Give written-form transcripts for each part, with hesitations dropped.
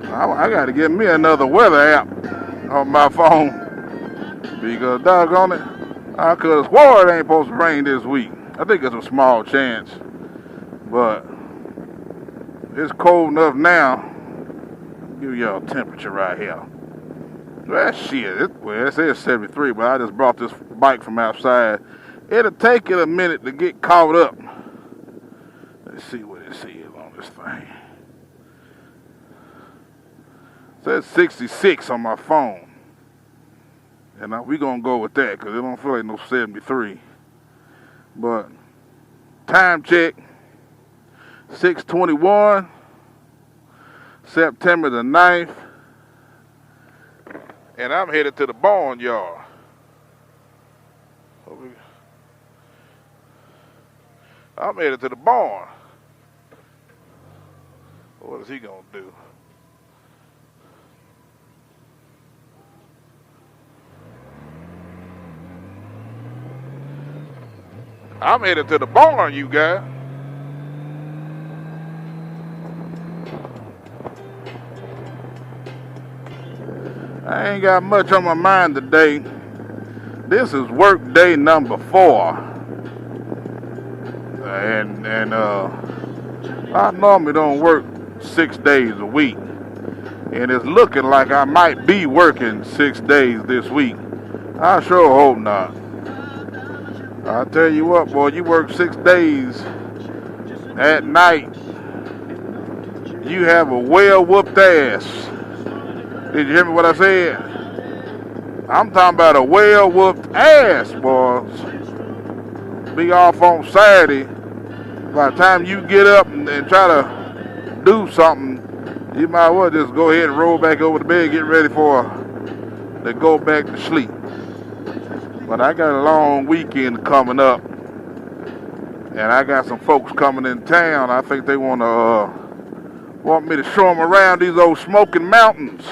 I got to get me another weather app on my phone because doggone it, I could have swore it ain't supposed to rain this week. I think it's a small chance, but it's cold enough now. Give y'all a temperature right here. Well, shit, it says 73, but I just brought this bike from outside. It'll take it a minute to get caught up. Let's see what it says on this thing. It says 66 on my phone. And we're going to go with that because it don't feel like no 73. But time check, 6/21, September the 9th. And I'm headed to the barnyard. I'm headed to the barn. What is he going to do? I'm headed to the barn, you guys. I ain't got much on my mind today. This is work day number 4. And I normally don't work 6 days a week. And it's looking like I might be working 6 days this week. I sure hope not. I tell you what, boy, you work 6 days at night, you have a well-whooped ass. Did you hear me what I said? I'm talking about a well-whooped ass, boys. Be off on Saturday. By the time you get up and try to do something, you might well just go ahead and roll back over the bed, get ready to go back to sleep. But I got a long weekend coming up, and I got some folks coming in town. I think they want me to show them around these old Smoking Mountains,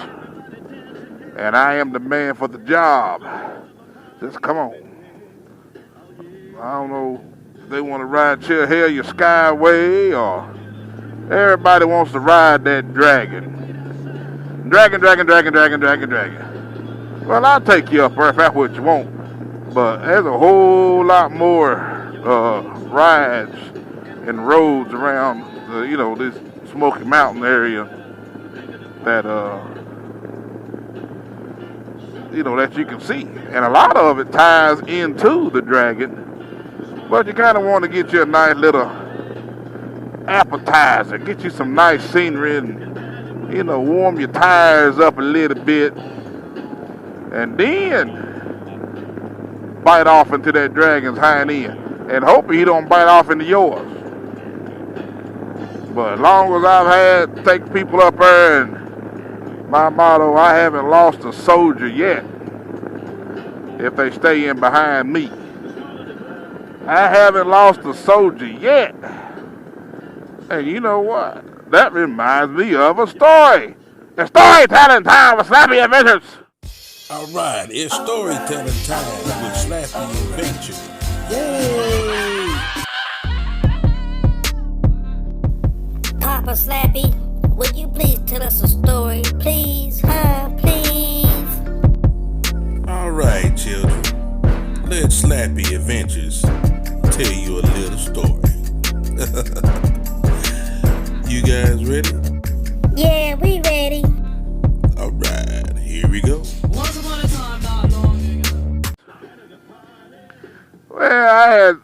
and I am the man for the job. Just come on. I don't know if they want to ride Chill Hell Your Skyway, or everybody wants to ride that dragon. Dragon. Well, I'll take you up there if that's what you want. But there's a whole lot more rides and roads around, this Smoky Mountain area that, that you can see. And a lot of it ties into the dragon. But you kind of want to get you a nice little appetizer, get you some nice scenery and, warm your tires up a little bit. And then bite off into that dragon's hind end. And hope he don't bite off into yours. But as long as I've had to take people up there, and my motto, I haven't lost a soldier yet if they stay in behind me. I haven't lost a soldier yet. And you know what? That reminds me of a story. The storytelling time with Slappy Adventures. All right, it's storytelling time with Slappy Adventures. Yay! Papa Slappy, would you please tell us a story, please? Please? All right, children. Let Slappy Adventures tell you a little story. You guys ready? Yeah, we ready. All right, here we go. Once upon a time, not long ago. Well, I had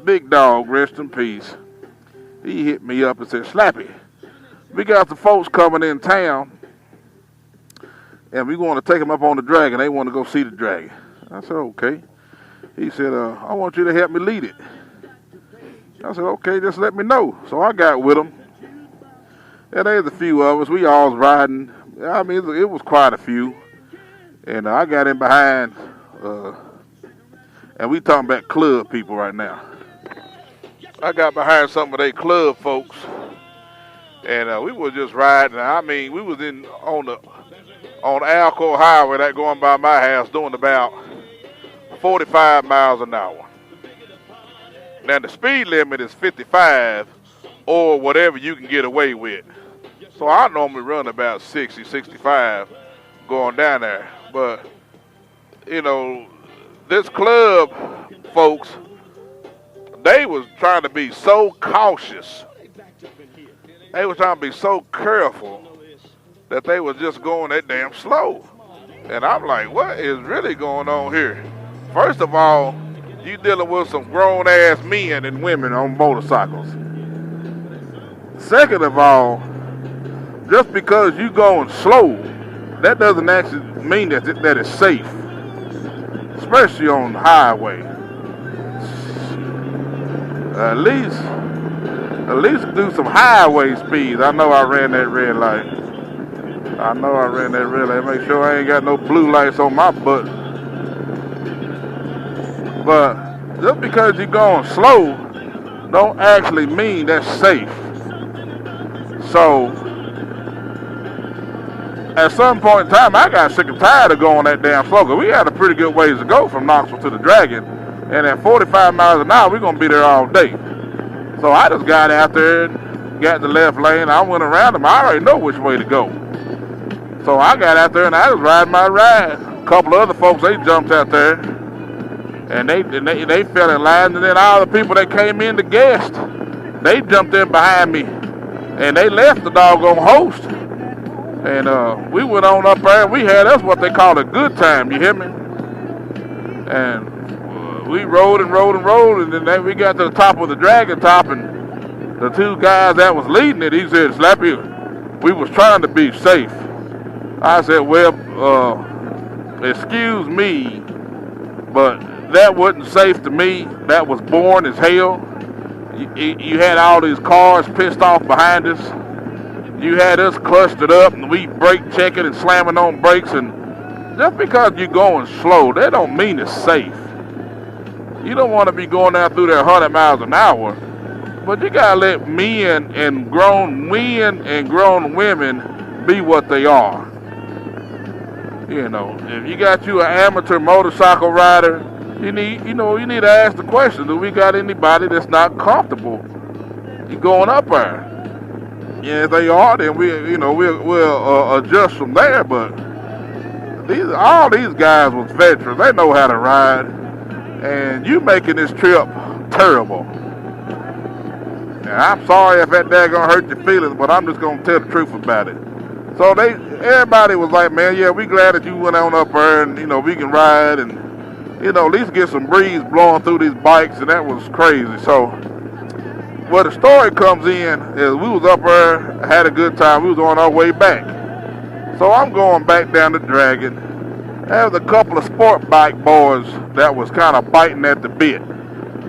Big Dog, rest in peace. He hit me up and said, Slappy, we got some folks coming in town, and we want to take them up on the dragon. They want to go see the dragon. I said, okay. He said, I want you to help me lead it. I said, okay, just let me know. So I got with him. And there's a few of us. We all was riding. I mean, it was quite a few. And I got in behind, and we talking about club people right now. I got behind some of they club folks, and we was just riding. I mean, we was on the Alco Highway that going by my house doing about 45 miles an hour. Now the speed limit is 55 or whatever you can get away with. So I normally run about 60, 65 going down there. But, you know, this club folks, they was trying to be so cautious. They was trying to be so careful that they was just going that damn slow. And I'm like, what is really going on here? First of all, you dealing with some grown-ass men and women on motorcycles. Second of all, just because you going slow, that doesn't actually mean that it's safe, especially on the highway. At least do some highway speeds. I know I ran that red light. Make sure I ain't got no blue lights on my butt. But just because you're going slow, don't actually mean that's safe. So, at some point in time, I got sick and tired of going that damn slow. 'Cause we had a pretty good ways to go from Knoxville to the Dragon. And at 45 miles an hour, we're going to be there all day. So I just got out there and got the left lane. I went around them. I already know which way to go. So I got out there and I was riding my ride. A couple of other folks, they jumped out there. And they fell in line. And then all the people that came in to guest, they jumped in behind me. And they left the doggone host. And we went on up there. We had us what they call a good time. You hear me? And we rode and rode and rode. And then we got to the top of the Dragon top. And the two guys that was leading it, he said, Slappy, we was trying to be safe. I said, well, excuse me, but that wasn't safe to me. That was boring as hell. You had all these cars pissed off behind us. You had us clustered up, and we brake checking and slamming on brakes. And just because you're going slow, that don't mean it's safe. You don't want to be going down through there 100 miles an hour. But you got to let men and grown women be what they are. You know, if you got you an amateur motorcycle rider, you need to ask the question, do we got anybody that's not comfortable going up there? Yeah, if they are, then we'll adjust from there. But all these guys was veterans. They know how to ride. And you making this trip terrible. And I'm sorry if that daggone hurt your feelings, but I'm just gonna tell the truth about it. So everybody was like, man, yeah, we glad that you went on up there and, we can ride and, at least get some breeze blowing through these bikes, and that was crazy. So where the story comes in is we was up there, had a good time. We was on our way back. So I'm going back down the Dragon. There was a couple of sport bike boys that was kind of biting at the bit.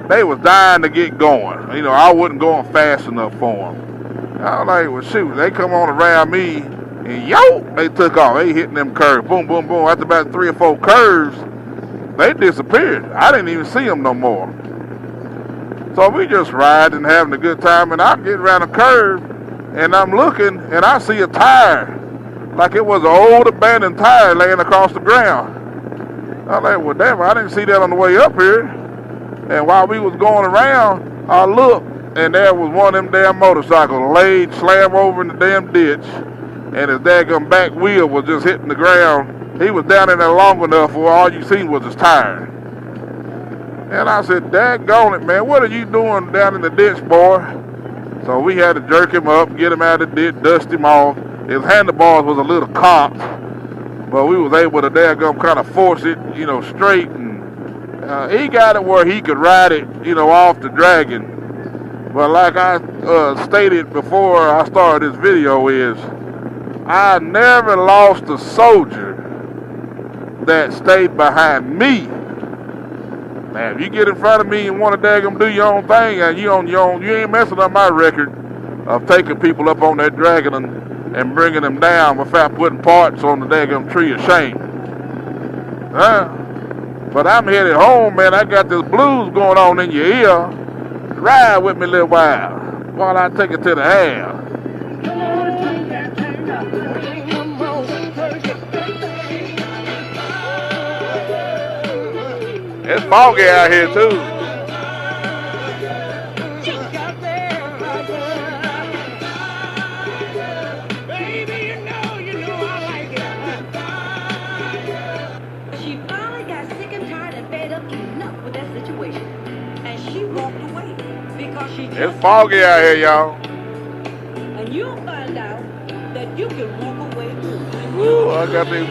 They was dying to get going. I wasn't going fast enough for them. I was like, well, shoot, they come on around me, and they took off. They hitting them curves. Boom, boom, boom. After about 3 or 4 curves, they disappeared. I didn't even see them no more. So we just riding and having a good time, and I'm getting around a curve, and I'm looking, and I see a tire, like it was an old abandoned tire laying across the ground. I'm like, well, damn, I didn't see that on the way up here. And while we was going around, I looked, and there was one of them damn motorcycles laid slam over in the damn ditch, and his daggum back wheel was just hitting the ground. He was down in there long enough where all you seen was his tire. And I said, daggone it, man, what are you doing down in the ditch, boy? So we had to jerk him up, get him out of the ditch, dust him off. His handlebars was a little cocked, but we was able to daggum kind of force it, straight. And he got it where he could ride it, off the Dragon. But like I stated before I started this video is, I never lost a soldier that stayed behind me. Man, if you get in front of me and want to daggum do your own thing, and you on your own, you ain't messing up my record of taking people up on that Dragon and bringing them down without putting parts on the daggum tree of shame. But I'm headed home, man. I got this blues going on in your ear. Ride with me a little while I take it to the house. It's foggy out here too. It's foggy out here, y'all. And you'll find out that you can walk away too. Woo, I got this.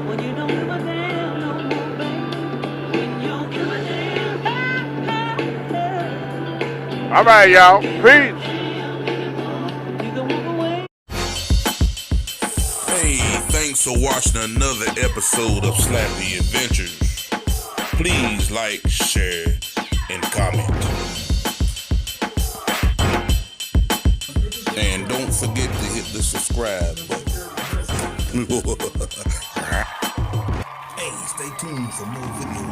When you don't give a damn no more, baby. When you don't give a damn. All right, y'all. Peace. You can walk away. Hey, thanks for watching another episode of Slappy Adventures. Please like, share, and comment. And don't forget to hit the subscribe button. Hey, stay tuned for more videos.